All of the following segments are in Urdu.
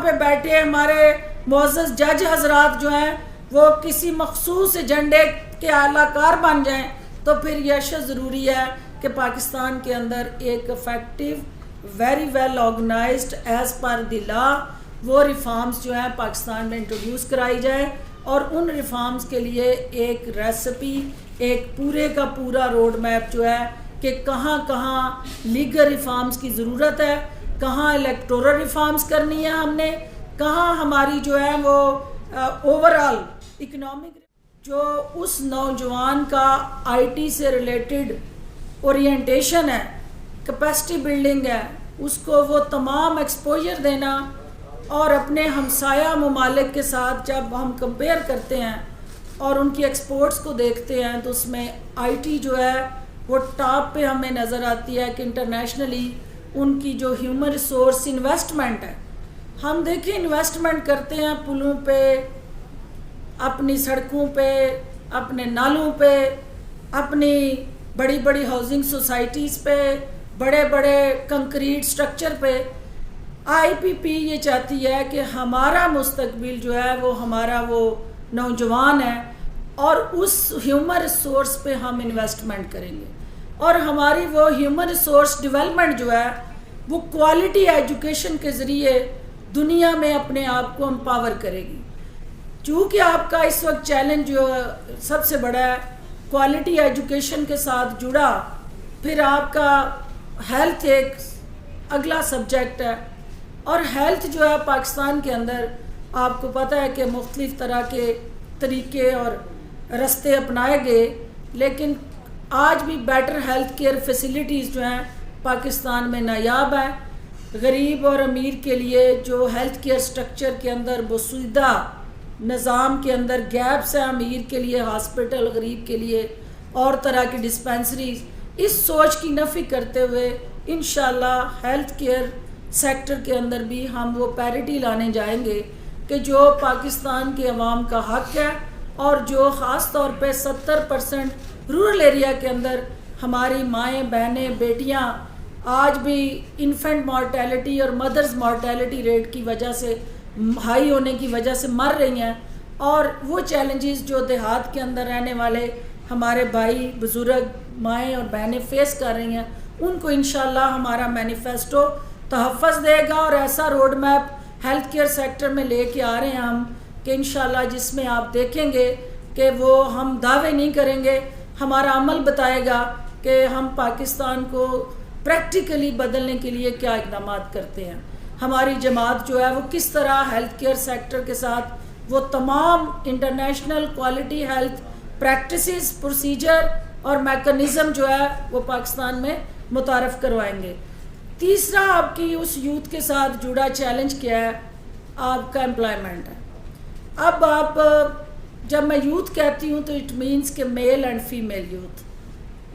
پہ بیٹھے ہمارے معزز جج حضرات جو ہیں وہ کسی مخصوص ایجنڈے کے اعلی کار بن جائیں تو پھر یہ اشد ضروری ہے کہ پاکستان کے اندر ایک effective very well organized as per the law وہ ریفارمز جو ہیں پاکستان میں انٹروڈیوس کرائی جائیں اور ان ریفارمز کے لیے ایک ریسپی ایک پورے کا پورا روڈ میپ جو ہے کہ کہاں کہاں لیگل ریفارمز کی ضرورت ہے، کہاں الیکٹورل ریفارمز کرنی ہے ہم نے، کہاں ہماری جو ہے وہ اوورال اکنامک جو اس نوجوان کا آئی ٹی سے ریلیٹڈ اورینٹیشن ہے، کیپیسٹی بلڈنگ ہے، اس کو وہ تمام ایکسپوجر دینا اور اپنے ہمسایہ ممالک کے ساتھ جب ہم کمپیئر کرتے ہیں اور ان کی ایکسپورٹس کو دیکھتے ہیں تو اس میں آئی ٹی جو ہے وہ ٹاپ پہ ہمیں نظر آتی ہے کہ انٹرنیشنلی ان کی جو ہیومن ریسورس انویسٹمنٹ ہے، ہم دیکھیں انویسٹمنٹ کرتے ہیں پلوں پہ، اپنی سڑکوں پہ، اپنے نالوں پہ، اپنی بڑی بڑی ہاؤسنگ سوسائٹیز پہ، بڑے بڑے کنکریٹ سٹرکچر پہ۔ آئی پی پی یہ چاہتی ہے کہ ہمارا مستقبل جو ہے وہ ہمارا وہ نوجوان ہے اور اس ہیومن ریسورس پہ ہم انویسٹمنٹ کریں گے اور ہماری وہ ہیومن ریسورس ڈیولپمنٹ جو ہے وہ کوالٹی ایجوکیشن کے ذریعے دنیا میں اپنے آپ کو امپاور کرے گی۔ چونکہ آپ کا اس وقت چیلنج جو سب سے بڑا ہے کوالٹی ایجوکیشن کے ساتھ جڑا، پھر آپ کا ہیلتھ ایک اگلا سبجیکٹ ہے اور ہیلتھ جو ہے پاکستان کے اندر آپ کو پتہ ہے کہ مختلف طرح کے طریقے اور رستے اپنائے گئے، لیکن آج بھی بیٹر ہیلتھ کیئر فیسیلیٹیز جو ہیں پاکستان میں نایاب ہیں۔ غریب اور امیر کے لیے جو ہیلتھ کیئر سٹرکچر کے اندر بسودہ نظام کے اندر گیپس ہیں، امیر کے لیے ہاسپٹل، غریب کے لیے اور طرح کی ڈسپینسریز، اس سوچ کی نفی کرتے ہوئے انشاءاللہ ہیلتھ کیئر سیکٹر کے اندر بھی ہم وہ پیرٹی لانے جائیں گے کہ جو پاکستان کے عوام کا حق ہے اور جو خاص طور پہ 70% رورل ایریا کے اندر ہماری مائیں بہنیں بیٹیاں آج بھی انفینٹ مارٹیلٹی اور مدرز مارٹیلٹی ریٹ کی وجہ سے ہائی ہونے کی وجہ سے مر رہی ہیں، اور وہ چیلنجز جو دیہات کے اندر رہنے والے ہمارے بھائی بزرگ مائیں اور بہنیں فیس کر رہی ہیں، ان کو انشاءاللہ ہمارا مینیفیسٹو تحفظ دے گا اور ایسا road map health care sector میں لے کے آ رہے ہیں ہم کہ انشاءاللہ جس میں آپ دیکھیں گے کہ وہ ہم دعوے نہیں کریں گے، ہمارا عمل بتائے گا کہ ہم پاکستان کو پریکٹیکلی بدلنے کے لیے کیا اقدامات کرتے ہیں، ہماری جماعت جو ہے وہ کس طرح ہیلتھ کیئر سیکٹر کے ساتھ وہ تمام international quality health practices, procedure اور میکنزم جو ہے وہ پاکستان میں متعارف کروائیں گے۔ تیسرا آپ کی اس یوتھ کے ساتھ جڑا چیلنج کیا ہے؟ آپ کا امپلائمنٹ ہے۔ اب آپ جب میں یوتھ کہتی ہوں تو اٹ مینس کہ میل اینڈ فیمیل یوتھ،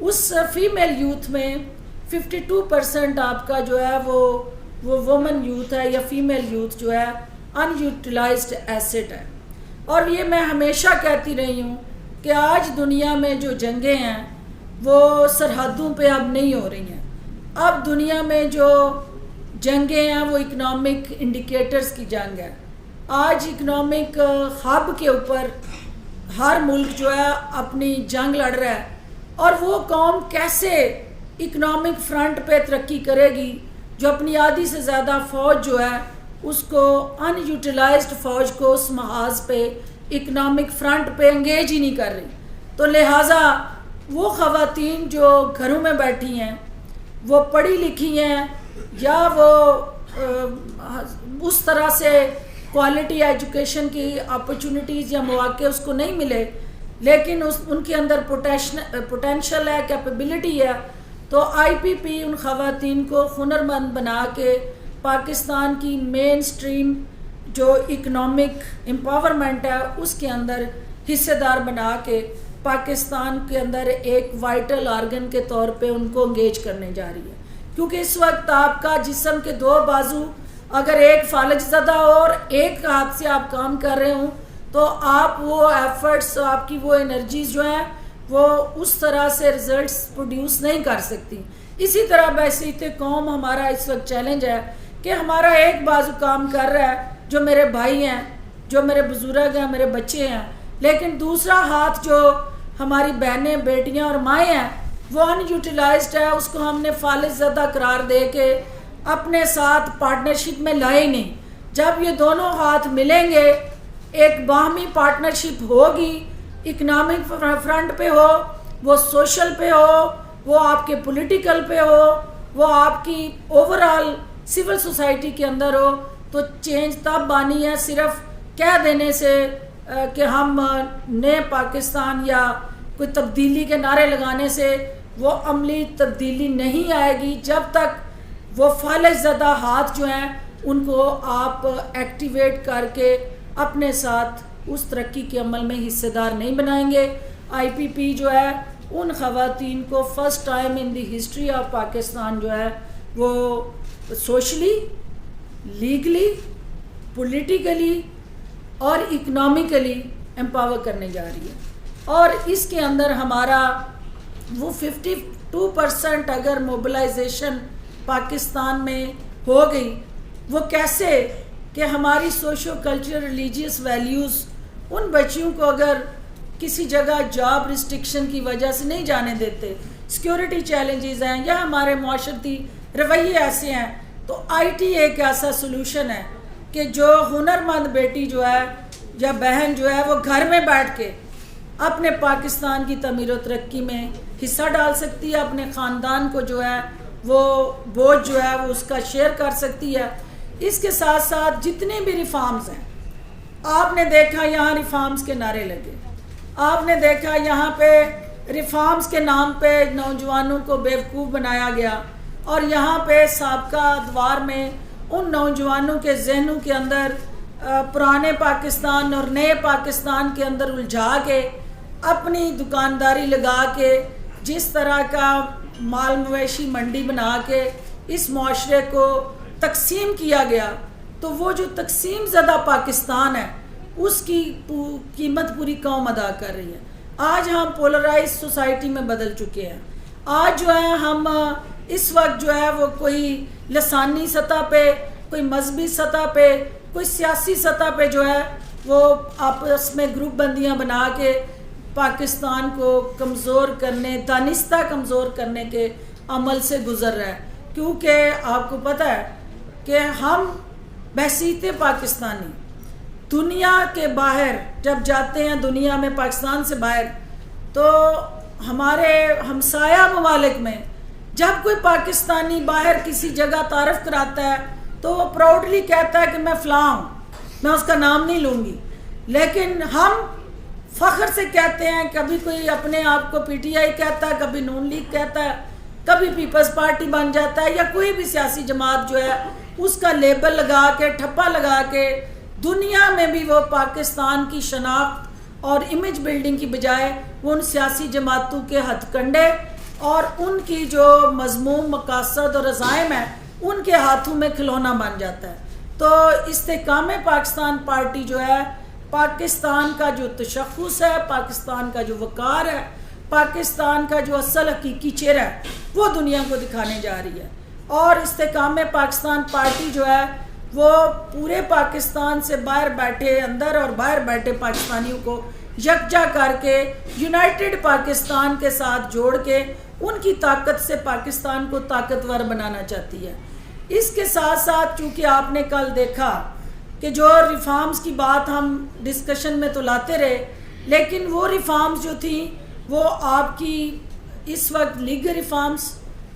اس فیمیل یوتھ میں 52% آپ کا جو ہے وہ وومن یوتھ ہے یا فیمیل یوتھ جو ہے ان یوٹیلائزڈ ایسٹ ہے، اور یہ میں ہمیشہ کہتی رہی ہوں کہ آج دنیا میں جو جنگیں ہیں وہ سرحدوں پہ اب نہیں ہو رہی ہیں، اب دنیا میں جو جنگیں ہیں وہ اکنامک انڈیکیٹرز کی جنگ ہے۔ آج اکنامک ہب کے اوپر ہر ملک جو ہے اپنی جنگ لڑ رہا ہے، اور وہ قوم کیسے اکنامک فرنٹ پہ ترقی کرے گی جو اپنی آدھی سے زیادہ فوج جو ہے اس کو ان یوٹیلائزڈ فوج کو اس محاذ پہ اکنامک فرنٹ پہ انگیج ہی نہیں کر رہی۔ تو لہٰذا وہ خواتین جو گھروں میں بیٹھی ہیں، وہ پڑھی لکھی ہیں یا وہ اس طرح سے کوالٹی ایجوکیشن کی اپرچونٹیز یا مواقع اس کو نہیں ملے، لیکن ان کے اندر پوٹینشل ہے، کیپیبلٹی ہے، تو آئی پی پی ان خواتین کو ہنرمند بنا کے پاکستان کی مین سٹریم جو اکنامک امپاورمنٹ ہے اس کے اندر حصے دار بنا کے پاکستان کے اندر ایک وائٹل آرگن کے طور پہ ان کو انگیج کرنے جا رہی ہے، کیونکہ اس وقت آپ کا جسم کے دو بازو اگر ایک فالج زدہ ہو اور ایک ہاتھ سے آپ کام کر رہے ہوں تو آپ وہ ایفرٹس، آپ کی وہ انرجیز جو ہیں وہ اس طرح سے ریزلٹس پروڈیوس نہیں کر سکتی۔ اسی طرح بحیثیت قوم ہمارا اس وقت چیلنج ہے کہ ہمارا ایک بازو کام کر رہا ہے جو میرے بھائی ہیں, جو میرے بزرگ ہیں, میرے بچے ہیں, لیکن دوسرا ہاتھ جو ہماری بہنیں, بیٹیاں اور مائیں ہیں وہ ان یوٹیلائزڈ ہے. اس کو ہم نے فالج زدہ قرار دے کے اپنے ساتھ پارٹنرشپ میں لائے نہیں. جب یہ دونوں ہاتھ ملیں گے, ایک باہمی پارٹنرشپ ہوگی, اکنامک فرنٹ پہ ہو, وہ سوشل پہ ہو, وہ آپ کے پولیٹیکل پہ ہو, وہ آپ کی اوورال سول سوسائٹی کے اندر ہو, تو چینج تب آنی ہے. صرف کہہ دینے سے کہ ہم نئے پاکستان یا کوئی تبدیلی کے نعرے لگانے سے وہ عملی تبدیلی نہیں آئے گی جب تک وہ فالج زدہ ہاتھ جو ہیں ان کو آپ ایکٹیویٹ کر کے اپنے ساتھ اس ترقی کے عمل میں حصے دار نہیں بنائیں گے. آئی پی پی جو ہے ان خواتین کو first time in the history of Pakistan جو ہے وہ سوشلی, لیگلی, پولیٹیکلی اور اکنامکلی امپاور کرنے جا رہی ہے. اور اس کے اندر ہمارا وہ 52% اگر موبلائزیشن پاکستان میں ہو گئی, وہ کیسے کہ ہماری سوشو کلچر ریلیجیس ویلیوز ان بچیوں کو اگر کسی جگہ جاب ریسٹرکشن کی وجہ سے نہیں جانے دیتے, سیکیورٹی چیلنجز ہیں یا ہمارے معاشرتی رویے ایسے ہیں, تو آئی ٹی ایک ایسا سلوشن ہے کہ جو ہنرمند بیٹی جو ہے یا بہن جو ہے وہ گھر میں بیٹھ کے اپنے پاکستان کی تعمیر و ترقی میں حصہ ڈال سکتی ہے, اپنے خاندان کو جو ہے وہ بوجھ جو ہے وہ اس کا شیئر کر سکتی ہے. اس کے ساتھ ساتھ جتنے بھی ریفارمز ہیں, آپ نے دیکھا یہاں ریفارمز کے نعرے لگے, آپ نے دیکھا یہاں پہ ریفارمز کے نام پہ نوجوانوں کو بیوقوف بنایا گیا, اور یہاں پہ سابقہ ادوار میں ان نوجوانوں کے ذہنوں کے اندر پرانے پاکستان اور نئے پاکستان کے اندر الجھا کے اپنی دکانداری لگا کے جس طرح کا مال مویشی منڈی بنا کے اس معاشرے کو تقسیم کیا گیا, تو وہ جو تقسیم زدہ پاکستان ہے اس کی قیمت پوری قوم ادا کر رہی ہے. آج ہم پولرائز سوسائٹی میں بدل چکے ہیں. آج جو ہے ہم اس وقت جو ہے وہ کوئی لسانی سطح پہ, کوئی مذہبی سطح پہ, کوئی سیاسی سطح پہ جو ہے وہ آپس میں گروپ بندیاں بنا کے پاکستان کو کمزور کرنے, دانستہ کمزور کرنے کے عمل سے گزر رہا ہے. کیونکہ آپ کو پتہ ہے کہ ہم بحیثیت پاکستانی دنیا کے باہر جب جاتے ہیں, دنیا میں پاکستان سے باہر, تو ہمارے ہمسایہ ممالک میں جب کوئی پاکستانی باہر کسی جگہ تعارف کراتا ہے تو وہ پراؤڈلی کہتا ہے کہ میں فلاں ہوں, میں اس کا نام نہیں لوں گی, لیکن ہم فخر سے کہتے ہیں. کبھی کوئی اپنے آپ کو پی ٹی آئی کہتا ہے, کبھی نون لیگ کہتا ہے, کبھی پیپلز پارٹی بن جاتا ہے, یا کوئی بھی سیاسی جماعت جو ہے اس کا لیبل لگا کے, ٹھپا لگا کے دنیا میں بھی وہ پاکستان کی شناخت اور امیج بلڈنگ کی بجائے وہ ان سیاسی جماعتوں کے ہتھ کنڈے اور ان کی جو مضموم مقاصد اور عزائم ہیں ان کے ہاتھوں میں کھلونا بن جاتا ہے. تو استحکام پاکستان پارٹی جو ہے پاکستان کا جو تشخص ہے, پاکستان کا جو وقار ہے, پاکستان کا جو اصل حقیقی چہرہ ہے وہ دنیا کو دکھانے جا رہی ہے. اور استحکام پاکستان پارٹی جو ہے وہ پورے پاکستان سے باہر بیٹھے, اندر اور باہر بیٹھے پاکستانیوں کو یکجا کر کے یونائٹڈ پاکستان کے ساتھ جوڑ کے ان کی طاقت سے پاکستان کو طاقتور بنانا چاہتی ہے. اس کے ساتھ ساتھ چونکہ آپ نے کل دیکھا کہ جو ریفارمز کی بات ہم ڈسکشن میں تو لاتے رہے, لیکن وہ ریفارمز جو تھیں وہ آپ کی اس وقت لیگل ریفارمز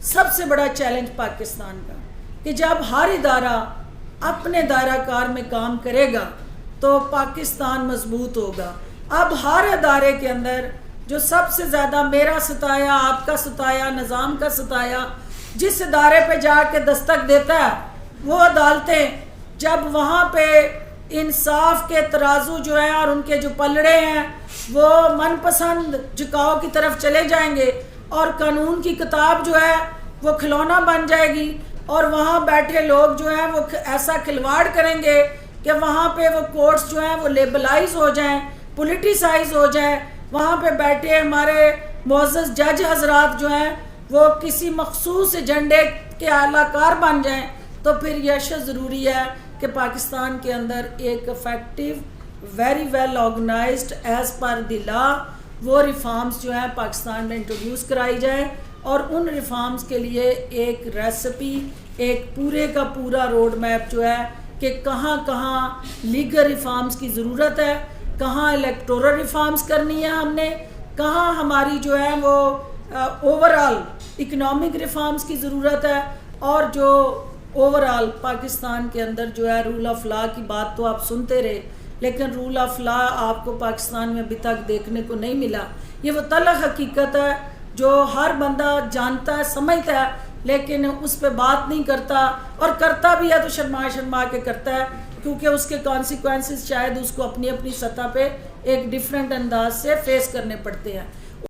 سب سے بڑا چیلنج پاکستان کا, کہ جب ہر ادارہ اپنے دائرہ کار میں کام کرے گا تو پاکستان مضبوط ہوگا. اب ہر ادارے کے اندر جو سب سے زیادہ میرا ستایا, آپ کا ستایا, نظام کا ستایا جس ادارے پہ جا کے دستک دیتا ہے وہ عدالتیں, جب وہاں پہ انصاف کے ترازو جو ہیں اور ان کے جو پلڑے ہیں وہ من پسند جھکاؤ کی طرف چلے جائیں گے اور قانون کی کتاب جو ہے وہ کھلونا بن جائے گی, اور وہاں بیٹھے لوگ جو ہیں وہ ایسا کھلواڑ کریں گے کہ وہاں پہ وہ کورٹس جو ہیں وہ لیبلائز ہو جائیں, پولیٹیسائز ہو جائیں, وہاں پہ بیٹھے ہمارے معزز جج حضرات جو ہیں وہ کسی مخصوص ایجنڈے کے اعلی کار بن جائیں, تو پھر یہ ضروری ہے کہ پاکستان کے اندر ایک effective very well organized as per the law وہ ریفارمز جو ہیں پاکستان میں انٹروڈیوس کرائی جائیں، اور ان ریفارمز کے لیے ایک ریسپی، ایک پورے کا پورا روڈ میپ جو ہے کہ کہاں کہاں لیگل ریفارمز کی ضرورت ہے، کہاں الیکٹورل ریفارمز کرنی ہے ہم نے، کہاں ہماری جو ہے وہ اوورآل اکنامک ریفارمز کی ضرورت ہے، اور جو اوورآل پاکستان کے اندر جو ہے رول آف لا کی بات تو آپ سنتے رہے، لیکن رول آف لا آپ کو پاکستان میں ابھی تک دیکھنے کو نہیں ملا۔ یہ وہ تلخ حقیقت ہے جو ہر بندہ جانتا ہے، سمجھتا ہے، لیکن اس پہ بات نہیں کرتا، اور کرتا بھی ہے تو شرما شرما کے کرتا ہے، کیونکہ اس کے کانسیکوینسز شاید اس کو اپنی اپنی سطح پہ ایک ڈیفرنٹ انداز سے فیس کرنے پڑتے ہیں۔